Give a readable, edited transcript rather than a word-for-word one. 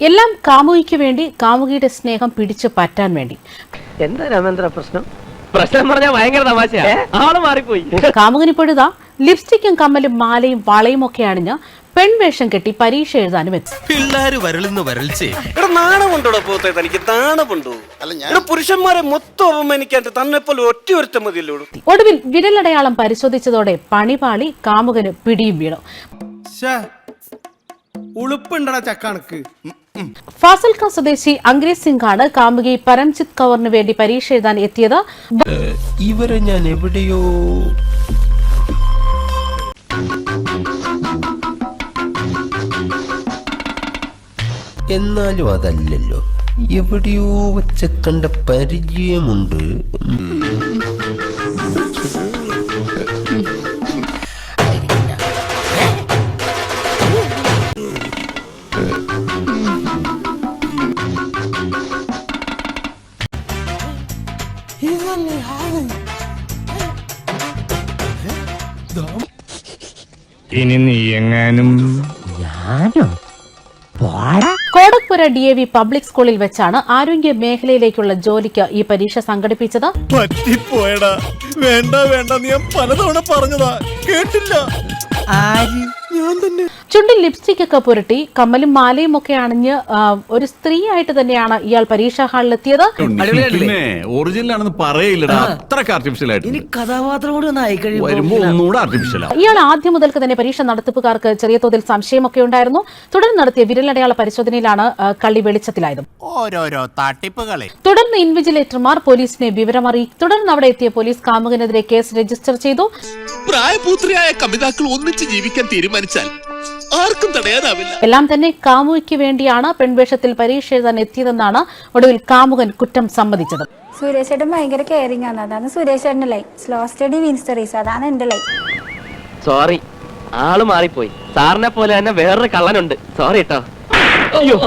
എല്ലാം കാമുകിക്ക് വേണ്ടി, കാമുകിയുടെ സ്നേഹം പിടിച്ചു പറ്റാൻ വേണ്ടി. എന്താ രാമേന്ദ്ര പ്രശ്നം? പ്രശ്നം പറഞ്ഞാൽ ഭയങ്കര തമാശയാ. ആള് മാറിപ്പോയി. കാമുകനിപ്പോഴുതാ ലിപ്സ്റ്റിക്കും കമ്മലും മാലയും വളയും ഒക്കെ അണിഞ്ഞ് പെൺവേഷം കെട്ടി പരീക്ഷ എഴുതാനും എത്തി. പിള്ളേര് വരളുന്ന വരൾച്ചേ നാണമുണ്ടോ പോത്തെ? തനിക്ക് നാണമുണ്ടോ? പുരുഷന്മാരെ മൊത്തം അവമാനിക്കാണ്ട് തന്നെ പോലെ ഒറ്റ മതിയല്ലോ. ഒടുവിൽ വിരലടയാളം പരിശോധിച്ചതോടെ പണിപാളി, കാമുകന് പിടിയും വീണു. ഉളുപ്പുണ്ടടാ ചക്കണക്ക്. ഫാസിൽക സ്വദേശി അംഗ്രേസ് സിംഗാണ് കാമുകി പരംജിത് കൗറിന് വേണ്ടി പരീക്ഷ എഴുതാൻ എത്തിയത്. ഇവരെ ഞാൻ എവിടെയോ എന്നാലും അതല്ലല്ലോ, എവിടെയോ വെച്ച കണ്ട പരിചയമുണ്ട്. ഇനി നീ എങ്ങാനും കോടക്പുര DAV പബ്ലിക് സ്കൂളിൽ വെച്ചാണ് ആരോഗ്യ മേഖലയിലേക്കുള്ള ജോലിക്ക് ഈ പരീക്ഷ സംഘടിപ്പിച്ചത്. പറ്റിപ്പോയടാ. വേണ്ട വേണ്ട, ഞാൻ പലതവണ പറഞ്ഞതാ, കേട്ടില്ല. ഞാൻ തന്നെ. ചുണ്ടിൽ ലിപ്സ്റ്റിക് ഒക്കെ പുരട്ടി കമ്മലും മാലയും ഒക്കെ അണിഞ്ഞ് ഒരു സ്ത്രീയായിട്ട് തന്നെയാണ് ഇയാൾ പരീക്ഷാ ഹാളിലെത്തിയത്. ഒറിജിനലാണെന്ന് പറയില്ലടാ, അത്രക്ക് ആർട്ടിഫിഷ്യൽ ആയിട്ട്. ഇയാൾ ആദ്യം മുതൽക്ക് തന്നെ പരീക്ഷ നടത്തിപ്പുകാർക്ക് ചെറിയ തോതിൽ സംശയമൊക്കെ ഉണ്ടായിരുന്നു. തുടർന്ന് നടത്തിയ വിരലടയാള പരിശോധനയിലാണ് കള്ളി വെളിച്ചത്തിലായത്. ഓരോരോ തട്ടിപ്പുകളെ തുടർന്ന് ഇൻവിജിലേറ്റർമാർ പോലീസിനെ വിവരമറിയിച്ചു. തുടർന്ന് അവിടെ എത്തിയ പോലീസ് കാമുകനെതിരെ കേസ് രജിസ്റ്റർ ചെയ്തു. പ്രായപൂർത്തിയായ കമിതാക്കൾ ഒന്നിച്ച് ജീവിക്കാൻ തീരുമാനിച്ചാൽ ആർക്കും തടയാനാവില്ല. എല്ലാം തന്നെ കാമുകിക്ക് വേണ്ടിയാണ് പെൺവേഷത്തിൽ പരീക്ഷ എഴുതാൻ എത്തിയതെന്നാണ് ഒടുവിൽ കാമുകൻ കുറ്റം സമ്മതിച്ചത്. സുരേഷ് ചേട്ടൻ ഭയങ്കര കെയറിംഗ് ആണ്. അതാണ് സുരേഷ് ചേട്ടന്റെ line. Slow study wins the race. അതാണ് എന്റെ ലൈൻ. സോറി, ആള് മാറിപ്പോയി. സാറിനെ പോലെ തന്നെ വേറൊരു കള്ളനുണ്ട്. സോറി കേട്ടോ. അയ്യോ.